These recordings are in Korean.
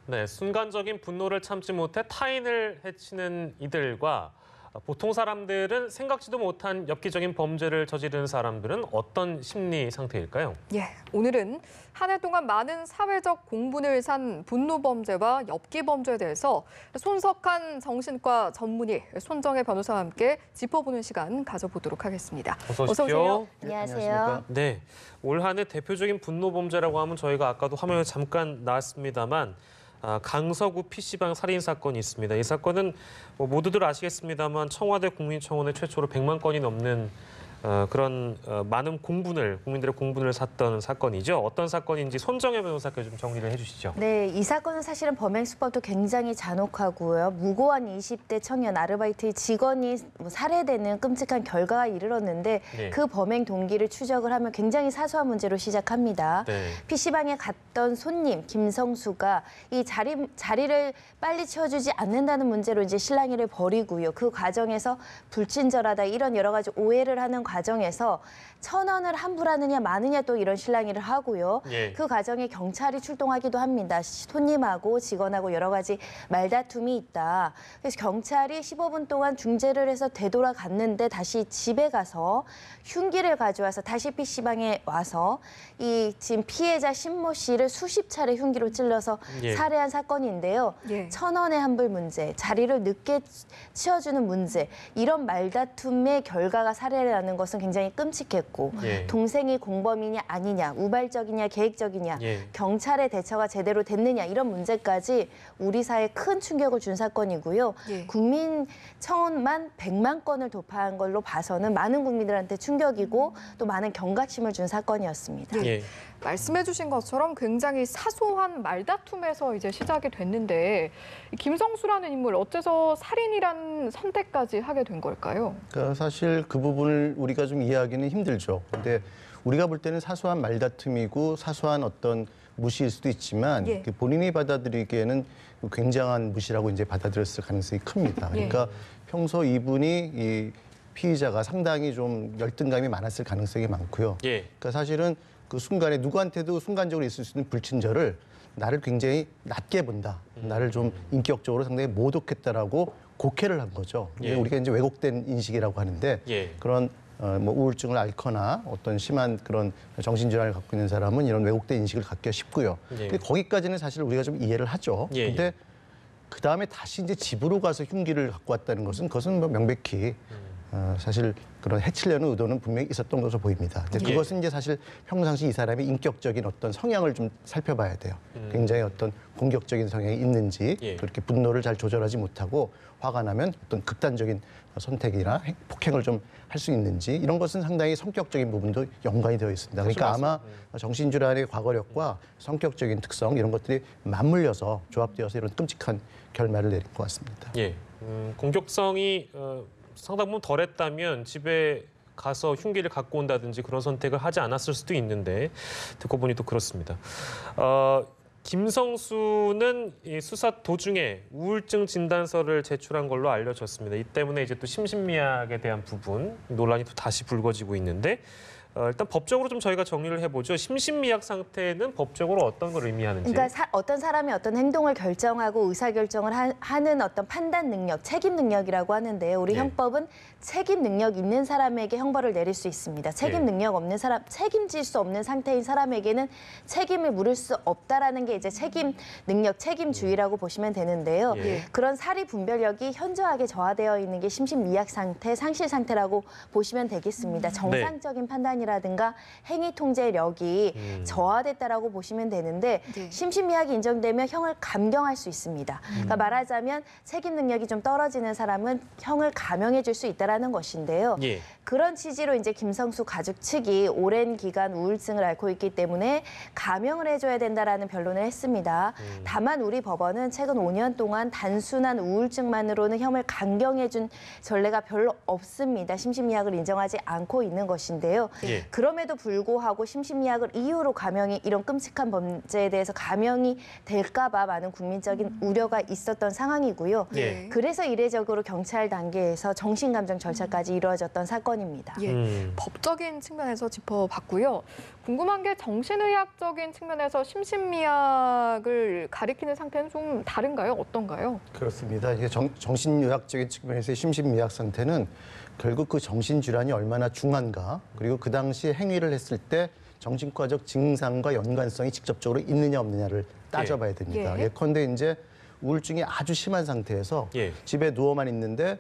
네, 순간적인 분노를 참지 못해 타인을 해치는 이들과 보통 사람들은 생각지도 못한 엽기적인 범죄를 저지르는 사람들은 어떤 심리 상태일까요? 예, 오늘은 한 해 동안 많은 사회적 공분을 산 분노 범죄와 엽기 범죄에 대해서 손석한 정신과 전문의 손정혜 변호사와 함께 짚어보는 시간 가져보도록 하겠습니다. 어서 오십시오. 안녕하세요. 네, 올 한 해 대표적인 분노 범죄라고 하면 저희가 아까도 화면에 잠깐 나왔습니다만 강서구 PC방 살인 사건이 있습니다. 이 사건은 모두들 아시겠습니다만 청와대 국민청원에 최초로 100만 건이 넘는 그런 많은 국민들의 공분을 샀던 사건이죠. 어떤 사건인지 손정혜 변호사께서 좀 정리를 해주시죠. 네, 이 사건은 사실은 범행 수법도 굉장히 잔혹하고요. 무고한 20대 청년 아르바이트 직원이 살해되는 끔찍한 결과가 이르렀는데 네. 그 범행 동기를 추적을 하면 굉장히 사소한 문제로 시작합니다. 네. PC방에 갔던 손님 김성수가 이 자리를 빨리 채워주지 않는다는 문제로 이제 실랑이를 벌이고요. 그 과정에서 불친절하다 이런 여러 가지 오해를 하는 과정에서 1,000원을 환불하느냐 마느냐 또 이런 실랑이를 하고요. 예. 그 과정에 경찰이 출동하기도 합니다. 손님하고 직원하고 여러 가지 말다툼이 있다. 그래서 경찰이 15분 동안 중재를 해서 되돌아갔는데 다시 집에 가서 흉기를 가져와서 다시 PC방에 와서 이 지금 피해자 신모 씨를 수십 차례 흉기로 찔러서 예. 살해한 사건인데요. 예. 1,000원의 환불 문제, 자리를 늦게 치워주는 문제, 이런 말다툼의 결과가 살해라는 것은 굉장히 끔찍했고 예. 동생이 공범이냐 아니냐, 우발적이냐 계획적이냐, 예. 경찰의 대처가 제대로 됐느냐 이런 문제까지 우리 사회에 큰 충격을 준 사건이고요. 예. 국민청원만 100만 건을 돌파한 걸로 봐서는 많은 국민들한테 충격이고 또 많은 경각심을 준 사건이었습니다. 예. 예. 말씀해주신 것처럼 굉장히 사소한 말다툼에서 이제 시작이 됐는데 이 김성수라는 인물 어째서 살인이란 선택까지 하게 된 걸까요? 그러니까 사실 그 부분을 우리가 좀 이해하기는 힘들죠. 근데 우리가 볼 때는 사소한 말다툼이고 사소한 어떤 무시일 수도 있지만 예. 본인이 받아들이기에는 굉장한 무시라고 이제 받아들였을 가능성이 큽니다. 그러니까 평소 이분이 이 피의자가 상당히 좀 열등감이 많았을 가능성이 많고요. 예. 그러니까 사실은 그 순간에 누구한테도 순간적으로 있을 수 있는 불친절을 나를 굉장히 낮게 본다. 나를 좀 인격적으로 상당히 모독했다라고 곡해를 한 거죠. 예. 우리가 이제 왜곡된 인식이라고 하는데 예. 그런 뭐 우울증을 앓거나 어떤 심한 그런 정신질환을 갖고 있는 사람은 이런 왜곡된 인식을 갖기가 쉽고요. 예. 근데 거기까지는 사실 우리가 좀 이해를 하죠. 예, 근데 그 다음에 다시 이제 집으로 가서 흉기를 갖고 왔다는 것은 그것은 뭐 명백히 사실 그런 해치려는 의도는 분명히 있었던 것으로 보입니다. 근데 예. 그것은 이제 사실 평상시 이 사람의 인격적인 어떤 성향을 좀 살펴봐야 돼요. 굉장히 어떤 공격적인 성향이 있는지 예. 그렇게 분노를 잘 조절하지 못하고 화가 나면 어떤 극단적인 선택이나 폭행을 좀 할 수 있는지 이런 것은 상당히 성격적인 부분도 연관이 되어 있습니다. 그러니까 아마 정신질환의 과거력과 성격적인 특성 이런 것들이 맞물려서 조합되어서 이런 끔찍한 결말을 내린 것 같습니다. 예. 공격성이 상당 부분 덜했다면 집에 가서 흉기를 갖고 온다든지 그런 선택을 하지 않았을 수도 있는데 듣고 보니 또 그렇습니다. 김성수는 이 수사 도중에 우울증 진단서를 제출한 걸로 알려졌습니다. 이 때문에 이제 또 심신미약에 대한 부분 논란이 또 다시 불거지고 있는데 일단 법적으로 좀 저희가 정리를 해보죠. 심신미약 상태는 법적으로 어떤 걸 의미하는지. 그러니까 어떤 사람이 어떤 행동을 결정하고 의사결정을 하는 어떤 판단 능력, 책임 능력이라고 하는데요. 우리 예. 형법은 책임 능력 있는 사람에게 형벌을 내릴 수 있습니다. 책임 예. 능력 없는 사람, 책임질 수 없는 상태인 사람에게는 책임을 물을 수 없다라는 게 이제 책임 능력, 책임주의라고 보시면 되는데요. 예. 그런 사리 분별력이 현저하게 저하되어 있는 게 심신미약 상태, 상실 상태라고 보시면 되겠습니다. 정상적인 판단이라든가 행위 통제력이 저하됐다라고 보시면 되는데 네. 심신미약이 인정되면 형을 감경할 수 있습니다. 그러니까 말하자면 책임 능력이 좀 떨어지는 사람은 형을 감형해 줄 수 있다라는 것인데요. 예. 그런 취지로 이제 김성수 가족 측이 오랜 기간 우울증을 앓고 있기 때문에 감형을 해줘야 된다라는 변론을 했습니다. 다만 우리 법원은 최근 5년 동안 단순한 우울증만으로는 형을 감경해준 전례가 별로 없습니다. 심신미약을 인정하지 않고 있는 것인데요. 예. 그럼에도 불구하고 심신미약을 이유로 감형이 이런 끔찍한 범죄에 대해서 감형이 될까 봐 많은 국민적인 우려가 있었던 상황이고요. 예. 그래서 이례적으로 경찰 단계에서 정신감정 절차까지 이루어졌던 사건입니다. 예. 법적인 측면에서 짚어봤고요. 궁금한 게 정신의학적인 측면에서 심신미약을 가리키는 상태는 좀 다른가요? 어떤가요? 그렇습니다. 이게 정신의학적인 측면에서의 심신미약 상태는 결국 그 정신질환이 얼마나 중한가, 그리고 그 당시 행위를 했을 때 정신과적 증상과 연관성이 직접적으로 있느냐 없느냐를 따져봐야 됩니다. 예. 예컨대 이제 우울증이 아주 심한 상태에서 예. 집에 누워만 있는데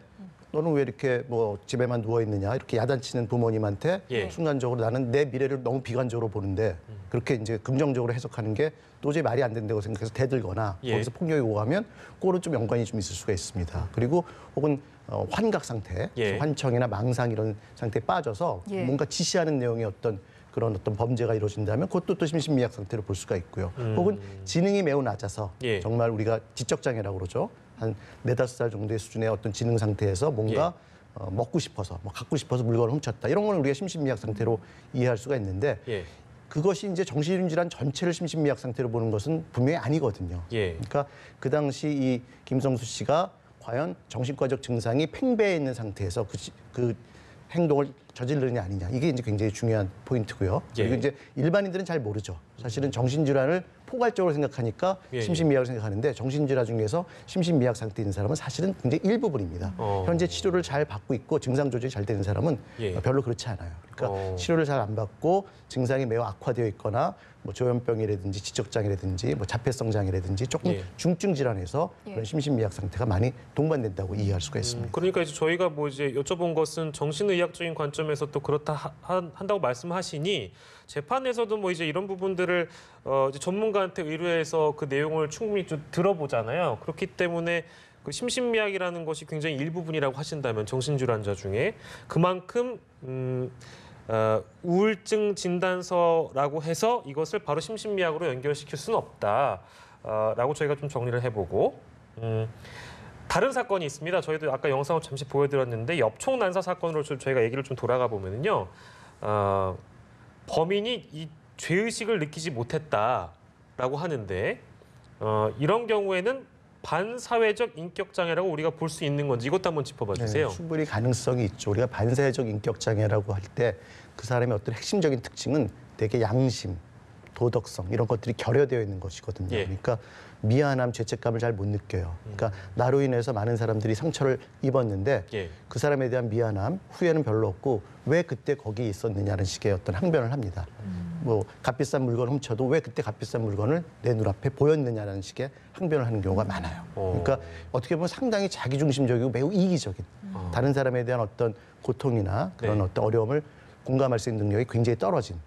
너는 왜 이렇게 뭐 집에만 누워 있느냐 이렇게 야단치는 부모님한테 예. 순간적으로 나는 내 미래를 너무 비관적으로 보는데 그렇게 이제 긍정적으로 해석하는 게 도저히 말이 안 된다고 생각해서 대들거나 예. 거기서 폭력이 오가면 그거는 좀 연관이 좀 있을 수가 있습니다. 그리고 혹은 환각 상태, 예. 환청이나 망상 이런 상태에 빠져서 예. 뭔가 지시하는 내용의 어떤 그런 어떤 범죄가 이루어진다면 그것도 또 심신미약 상태로 볼 수가 있고요. 혹은 지능이 매우 낮아서 예. 정말 정말 우리가 지적장애라고 그러죠. 한 4-5살 정도의 수준의 어떤 지능 상태에서 뭔가 먹고 싶어서, 뭐 갖고 싶어서 물건을 훔쳤다. 이런 걸 우리가 심신미약 상태로 이해할 수가 있는데 예. 그것이 이제 정신질환 전체를 심신미약 상태로 보는 것은 분명히 아니거든요. 예. 그러니까 그 당시 이 김성수 씨가 과연 정신과적 증상이 팽배해 있는 상태에서 그 행동을 저지르느냐 아니냐 이게 이제 굉장히 중요한 포인트고요. 예. 그리고 이제 일반인들은 잘 모르죠. 사실은 정신질환을 포괄적으로 생각하니까 예. 심신미약을 생각하는데 정신질환 중에서 심신미약 상태에 있는 사람은 사실은 굉장히 일부분입니다. 현재 치료를 잘 받고 있고 증상 조절이 잘 되는 사람은 예. 별로 그렇지 않아요. 그러니까 어. 치료를 잘 안 받고 증상이 매우 악화되어 있거나 뭐 조현병이라든지 지적장애라든지 뭐 자폐성 장애라든지 조금 예. 중증 질환에서 예. 그런 심신미약 상태가 많이 동반된다고 이해할 수가 있습니다. 그러니까 이제 저희가 뭐 이제 여쭤본 것은 정신의학적인 관점에서 또 그렇다 한다고 말씀하시니 재판에서도 뭐 이제 이런 부분들을 이제 전문가한테 의뢰해서 그 내용을 충분히 좀 들어보잖아요. 그렇기 때문에 그 심신미약이라는 것이 굉장히 일부분이라고 하신다면 정신질환자 중에 그만큼 우울증 진단서라고 해서 이것을 바로 심신미약으로 연결시킬 수는 없다라고 저희가 좀 정리를 해보고 다른 사건이 있습니다. 저희도 아까 영상을 잠시 보여드렸는데 엽총 난사 사건으로 저희가 얘기를 좀 돌아가 보면은요, 범인이 이 죄의식을 느끼지 못했다라고 하는데 이런 경우에는 반사회적 인격 장애라고 우리가 볼 수 있는 건지 이것도 한번 짚어봐 주세요. 네, 충분히 가능성이 있죠. 우리가 반사회적 인격 장애라고 할 때 그 사람의 어떤 핵심적인 특징은 되게 양심, 도덕성 이런 것들이 결여되어 있는 것이거든요. 예. 그러니까 미안함, 죄책감을 잘 못 느껴요. 그러니까 나로 인해서 많은 사람들이 상처를 입었는데 예. 그 사람에 대한 미안함, 후회는 별로 없고 왜 그때 거기에 있었느냐는 식의 어떤 항변을 합니다. 뭐 값비싼 물건을 훔쳐도 왜 그때 값비싼 물건을 내 눈앞에 보였느냐는 식의 항변을 하는 경우가 많아요. 그러니까 어떻게 보면 상당히 자기중심적이고 매우 이기적인 다른 사람에 대한 어떤 고통이나 그런 네. 어떤 어려움을 공감할 수 있는 능력이 굉장히 떨어진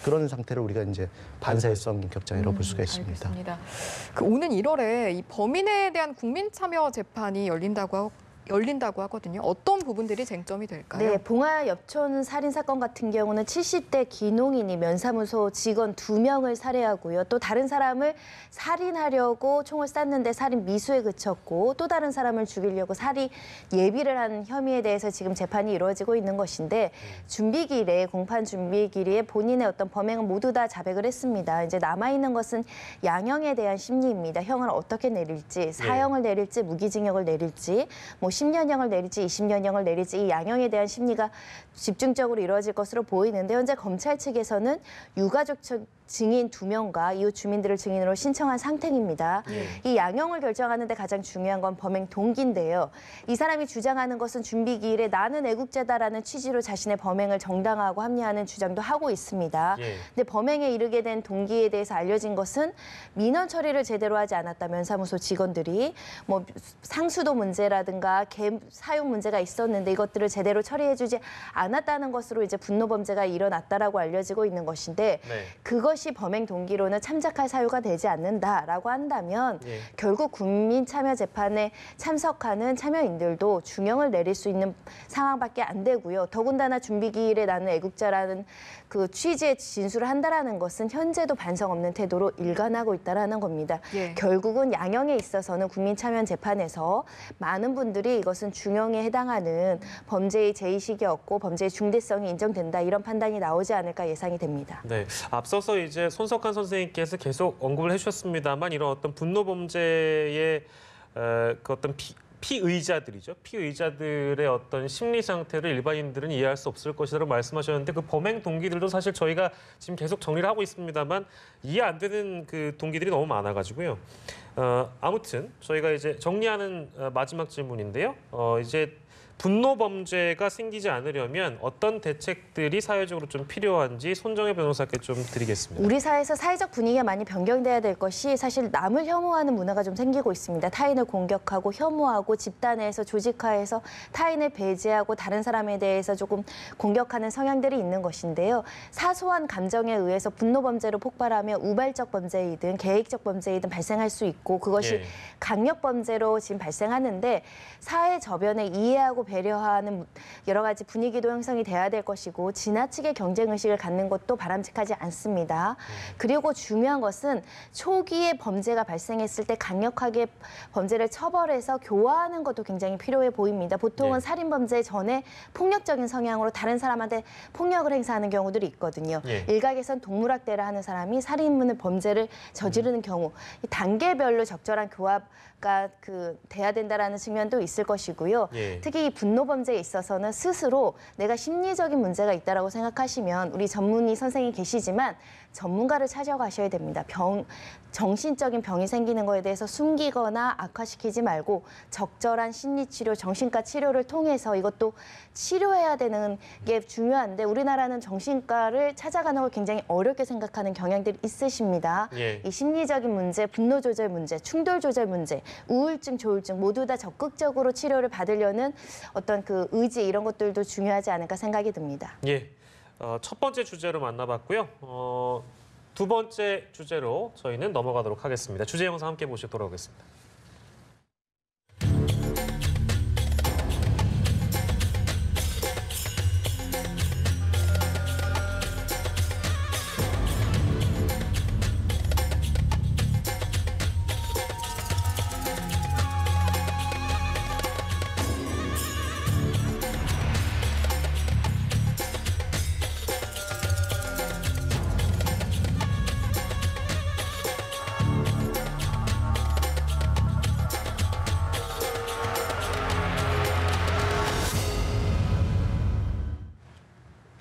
그런 상태를 우리가 이제 반사회성 인격장애라고 볼 수가 있습니다. 알겠습니다. 그 오는 1월에 이 범인에 대한 국민참여 재판이 열린다고 하거든요. 어떤 부분들이 쟁점이 될까요? 네, 봉화 엽촌 살인 사건 같은 경우는 70대 기농인이 면사무소 직원 2명을 살해하고요. 또 다른 사람을 살인하려고 총을 쐈는데 살인 미수에 그쳤고 또 다른 사람을 죽이려고 살인 예비를 한 혐의에 대해서 지금 재판이 이루어지고 있는 것인데 준비길에 공판 준비길에 본인의 어떤 범행은 모두 다 자백을 했습니다. 이제 남아 있는 것은 양형에 대한 심리입니다. 형을 어떻게 내릴지, 사형을 내릴지, 무기징역을 내릴지, 뭐 10년형을 내릴지 20년형을 내릴지 이 양형에 대한 심리가 집중적으로 이루어질 것으로 보이는데 현재 검찰 측에서는 유가족 증인 2명과 이웃 주민들을 증인으로 신청한 상태입니다. 이 양형을 결정하는 데 가장 중요한 건 범행 동기인데요. 이 사람이 주장하는 것은 준비기일에 나는 애국자다라는 취지로 자신의 범행을 정당화하고 합리화하는 주장도 하고 있습니다. 근데 범행에 이르게 된 동기에 대해서 알려진 것은 민원 처리를 제대로 하지 않았다. 면사무소 직원들이 뭐 상수도 문제라든가 개 사용 문제가 있었는데 이것들을 제대로 처리해주지 않았다는 것으로 이제 분노 범죄가 일어났다라고 알려지고 있는 것인데 그것이 이것이 범행 동기로는 참작할 사유가 되지 않는다라고 한다면 예. 결국 국민참여재판에 참석하는 참여인들도 중형을 내릴 수 있는 상황밖에 안 되고요. 더군다나 준비기일에 나는 애국자라는 그 취지의 진술을 한다라는 것은 현재도 반성 없는 태도로 일관하고 있다라는 겁니다. 예. 결국은 양형에 있어서는 국민참여재판에서 많은 분들이 이것은 중형에 해당하는 범죄의 제의식이었고 범죄의 중대성이 인정된다 이런 판단이 나오지 않을까 예상이 됩니다. 네, 앞서서 이제 손석환 선생님께서 계속 언급을 해주셨습니다만 이런 어떤 분노 범죄의 그 어떤 피의자들이죠. 피의자들의 어떤 심리 상태를 일반인들은 이해할 수 없을 것이라고 말씀하셨는데 그 범행 동기들도 사실 저희가 지금 계속 정리를 하고 있습니다만 이해 안 되는 그 동기들이 너무 많아가지고요. 아무튼 저희가 이제 정리하는 마지막 질문인데요. 이제 분노 범죄가 생기지 않으려면 어떤 대책들이 사회적으로 좀 필요한지 손정혜 변호사께 좀 드리겠습니다. 우리 사회에서 사회적 분위기가 많이 변경돼야 될 것이 사실 남을 혐오하는 문화가 좀 생기고 있습니다. 타인을 공격하고 혐오하고 집단 내에서 조직화해서 타인을 배제하고 다른 사람에 대해서 조금 공격하는 성향들이 있는 것인데요. 사소한 감정에 의해서 분노 범죄로 폭발하면 우발적 범죄이든 계획적 범죄이든 발생할 수 있고 그것이 예. 강력 범죄로 지금 발생하는데 사회 저변에 이해하고 배려하는 여러 가지 분위기도 형성이 돼야 될 것이고 지나치게 경쟁 의식을 갖는 것도 바람직하지 않습니다. 그리고 중요한 것은 초기에 범죄가 발생했을 때 강력하게 범죄를 처벌해서 교화하는 것도 굉장히 필요해 보입니다. 보통은 네. 살인 범죄 전에 폭력적인 성향으로 다른 사람한테 폭력을 행사하는 경우들이 있거든요. 예. 일각에선 동물학대를 하는 사람이 살인문을 범죄를 저지르는 경우 이 단계별로 적절한 교화가 돼야 된다라는 측면도 있을 것이고요. 예. 특히 이 분노 범죄에 있어서는 스스로 내가 심리적인 문제가 있다라고 생각하시면 우리 전문의 선생님이 계시지만 전문가를 찾아가셔야 됩니다. 정신적인 병이 생기는 거에 대해서 숨기거나 악화시키지 말고 적절한 심리치료, 정신과 치료를 통해서 이것도 치료해야 되는 게 중요한데 우리나라는 정신과를 찾아가는 걸 굉장히 어렵게 생각하는 경향들이 있으십니다. 예. 이 심리적인 문제, 분노 조절 문제, 충돌 조절 문제, 우울증, 조울증 모두 다 적극적으로 치료를 받으려는 어떤 그 의지 이런 것들도 중요하지 않을까 생각이 듭니다. 예, 첫 번째 주제로 만나봤고요. 두 번째 주제로 저희는 넘어가도록 하겠습니다. 주제 영상 함께 보시고 돌아오겠습니다.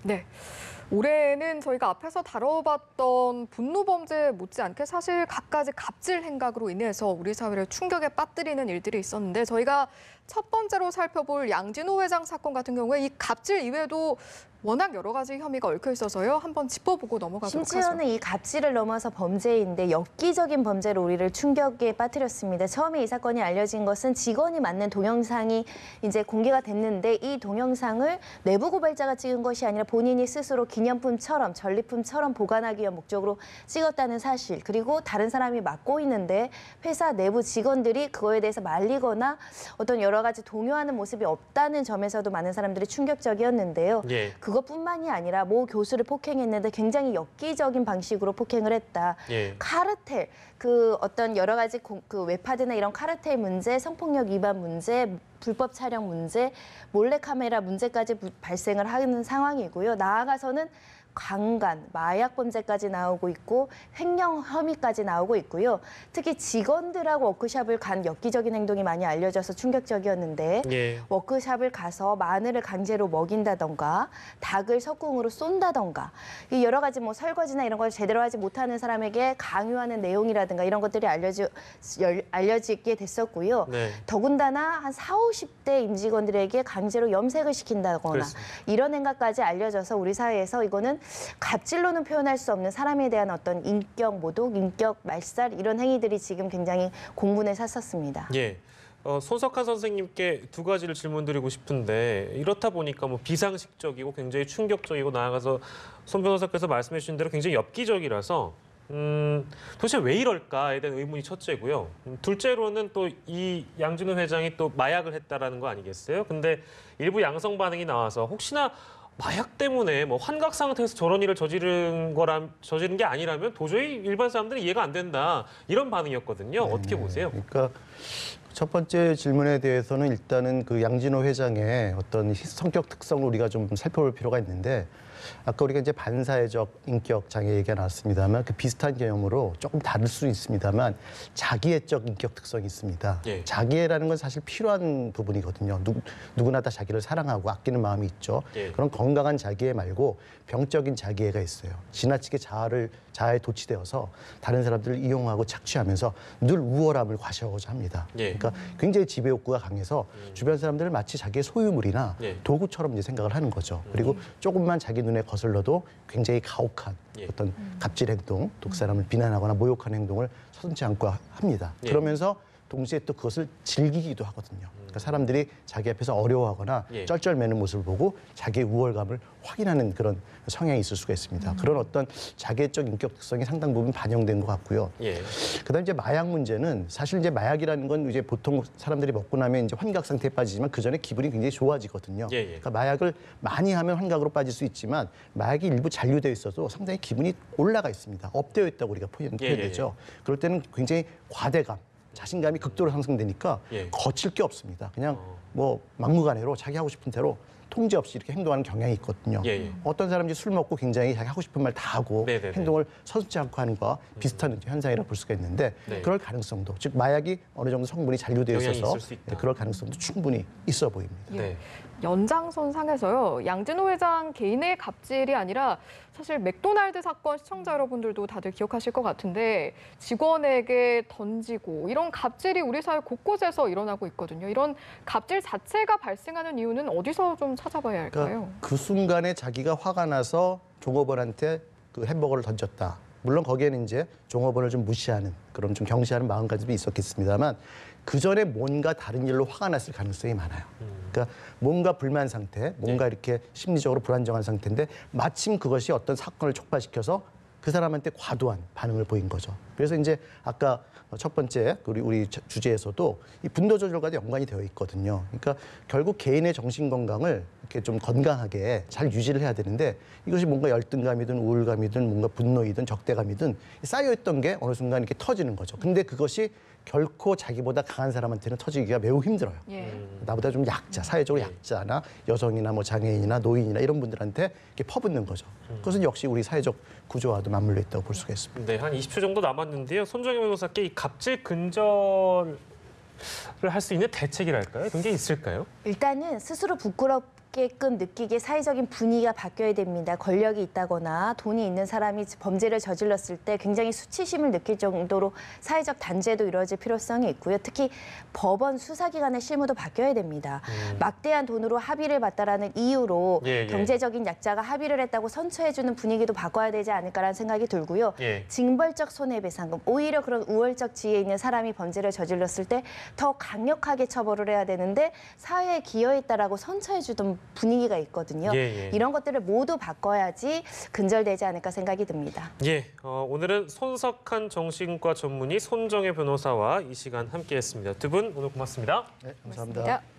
네. 올해는 저희가 앞에서 다뤄봤던 분노 범죄 못지않게 사실 갖가지 갑질 행각으로 인해서 우리 사회를 충격에 빠뜨리는 일들이 있었는데 저희가 첫 번째로 살펴볼 양진호 회장 사건 같은 경우에 이 갑질 이외에도 워낙 여러 가지 혐의가 얽혀 있어서요. 한번 짚어보고 넘어가도록 하죠. 심지어는 이 갑질을 넘어서 범죄인데 엽기적인 범죄로 우리를 충격에 빠뜨렸습니다. 처음에 이 사건이 알려진 것은 직원이 맞는 동영상이 이제 공개가 됐는데 이 동영상을 내부 고발자가 찍은 것이 아니라 본인이 스스로 기념품처럼 전리품처럼 보관하기 위한 목적으로 찍었다는 사실 그리고 다른 사람이 맡고 있는데 회사 내부 직원들이 그거에 대해서 말리거나 어떤 여러 가지 동요하는 모습이 없다는 점에서도 많은 사람들이 충격적이었는데요. 예. 그것뿐만이 아니라 모 교수를 폭행했는데 굉장히 엽기적인 방식으로 폭행을 했다. 예. 카르텔, 그 어떤 여러 가지 그 웹하드나 이런 카르텔 문제, 성폭력 위반 문제, 불법 촬영 문제, 몰래카메라 문제까지 발생을 하는 상황이고요. 나아가서는 강간, 마약 범죄까지 나오고 있고 횡령 혐의까지 나오고 있고요. 특히 직원들하고 워크숍을 간 엽기적인 행동이 많이 알려져서 충격적이었는데 예. 워크숍을 가서 마늘을 강제로 먹인다던가 닭을 석궁으로 쏜다던가 이 여러 가지 뭐 설거지나 이런 걸 제대로 하지 못하는 사람에게 강요하는 내용이라든가 이런 것들이 알려지게 됐었고요. 네. 더군다나 한 40, 50대 임직원들에게 강제로 염색을 시킨다거나 그렇습니다. 이런 행각까지 알려져서 우리 사회에서 이거는 갑질로는 표현할 수 없는 사람에 대한 어떤 인격 모독, 인격 말살 이런 행위들이 지금 굉장히 공분에 샀었습니다. 예. 손석한 선생님께 두 가지를 질문드리고 싶은데 이렇다 보니까 뭐 비상식적이고 굉장히 충격적이고 나아가서 손 변호사께서 말씀해 주신 대로 굉장히 엽기적이라서 도대체 왜 이럴까에 대한 의문이 첫째고요. 둘째로는 또 이 양진호 회장이 또 마약을 했다라는 거 아니겠어요? 근데 일부 양성 반응이 나와서 혹시나 마약 때문에 뭐 환각 상태에서 저런 일을 저지른 게 아니라면 도저히 일반 사람들이 이해가 안 된다. 이런 반응이었거든요. 어떻게 보세요? 그러니까 첫 번째 질문에 대해서는 일단은 그 양진호 회장의 어떤 성격 특성을 우리가 좀 살펴볼 필요가 있는데 아까 우리가 이제 반사회적 인격 장애 얘기가 나왔습니다만 그 비슷한 개념으로 조금 다를 수 있습니다만 자기애적 인격 특성이 있습니다. 예. 자기애라는 건 사실 필요한 부분이거든요. 누구나 다 자기를 사랑하고 아끼는 마음이 있죠. 예. 그런 건강한 자기애 말고 병적인 자기애가 있어요. 지나치게 자아에 도취되어서 다른 사람들을 이용하고 착취하면서 늘 우월함을 과시하고자 합니다. 예. 그러니까 굉장히 지배 욕구가 강해서 주변 사람들을 마치 자기의 소유물이나 예. 도구처럼 이제 생각을 하는 거죠. 그리고 조금만 자기 눈에 거슬러도 굉장히 가혹한 예. 어떤 갑질 행동, 독사람을 비난하거나 모욕하는 행동을 서슴지 않고 합니다. 예. 그러면서 동시에 또 그것을 즐기기도 하거든요. 그러니까 사람들이 자기 앞에서 어려워하거나 예. 쩔쩔매는 모습을 보고 자기의 우월감을 확인하는 그런 성향이 있을 수가 있습니다. 그런 어떤 자기애적 인격 특성이 상당 부분 반영된 것 같고요. 예. 그다음 이제 마약 문제는 사실 이제 마약이라는 건 이제 보통 사람들이 먹고 나면 이제 환각 상태에 빠지지만 그 전에 기분이 굉장히 좋아지거든요. 예, 예. 그러니까 마약을 많이 하면 환각으로 빠질 수 있지만 마약이 일부 잔류되어 있어도 상당히 기분이 올라가 있습니다. 업되어 있다고 우리가 표현되죠. 그럴 때는 굉장히 과대감, 자신감이 극도로 상승되니까 예. 거칠 게 없습니다. 그냥 뭐 막무가내로 자기 하고 싶은 대로 통제 없이 이렇게 행동하는 경향이 있거든요. 예, 예. 어떤 사람들이 술 먹고 굉장히 자기 하고 싶은 말 다 하고 네네네. 행동을 서슴지 않고 하는 거와 비슷한 현상이라고 볼 수가 있는데 네. 그럴 가능성도 즉 마약이 어느 정도 성분이 잔류되어 영향이 있어서 있을 수 있다. 그럴 가능성도 충분히 있어 보입니다. 네. 연장선 상에서요. 양진호 회장 개인의 갑질이 아니라 사실 맥도날드 사건 시청자 여러분들도 다들 기억하실 것 같은데 직원에게 던지고 이런 갑질이 우리 사회 곳곳에서 일어나고 있거든요. 이런 갑질 자체가 발생하는 이유는 어디서 좀 찾아봐야 할까요? 그러니까 그 순간에 자기가 화가 나서 종업원한테 그 햄버거를 던졌다. 물론 거기에는 이제 종업원을 좀 무시하는 그런 좀 경시하는 마음가짐이 있었겠습니다만 그 전에 뭔가 다른 일로 화가 났을 가능성이 많아요. 그러니까 뭔가 불만 상태, 뭔가 이렇게 심리적으로 불안정한 상태인데 마침 그것이 어떤 사건을 촉발시켜서 그 사람한테 과도한 반응을 보인 거죠. 그래서 이제 아까 첫 번째 우리 주제에서도 이 분노 조절과도 연관이 되어 있거든요. 그러니까 결국 개인의 정신 건강을 이렇게 좀 건강하게 잘 유지를 해야 되는데 이것이 뭔가 열등감이든 우울감이든 뭔가 분노이든 적대감이든 쌓여있던 게 어느 순간 이렇게 터지는 거죠. 근데 그것이 결코 자기보다 강한 사람한테는 터지기가 매우 힘들어요. 예. 나보다 좀 약자, 사회적으로 약자나 여성이나 뭐 장애인이나 노인이나 이런 분들한테 이렇게 퍼붓는 거죠. 그것은 역시 우리 사회적 구조와도 맞물려 있다고 볼 수가 있습니다. 네, 한 20초 정도 남았는데요. 손정혜 변호사께 이 갑질 근절을 할 수 있는 대책이랄까요? 그런 게 있을까요? 일단은 스스로 부끄럽게끔 느끼게 사회적인 분위기가 바뀌어야 됩니다. 권력이 있다거나 돈이 있는 사람이 범죄를 저질렀을 때 굉장히 수치심을 느낄 정도로 사회적 단죄도 이루어질 필요성이 있고요. 특히 법원 수사기관의 실무도 바뀌어야 됩니다. 막대한 돈으로 합의를 봤다라는 이유로 예, 예. 경제적인 약자가 합의를 했다고 선처해주는 분위기도 바꿔야 되지 않을까라는 생각이 들고요. 예. 징벌적 손해배상금, 오히려 그런 우월적 지위에 있는 사람이 범죄를 저질렀을 때 더 강력하게 처벌을 해야 되는데 사회에 기여했다라고 선처해주던 분위기가 있거든요. 예, 예. 이런 것들을 모두 바꿔야지 근절되지 않을까 생각이 듭니다. 예, 오늘은 손석한 정신과 전문의 손정혜 변호사와 이 시간 함께했습니다. 두 분 오늘 고맙습니다. 네, 감사합니다. 고맙습니다.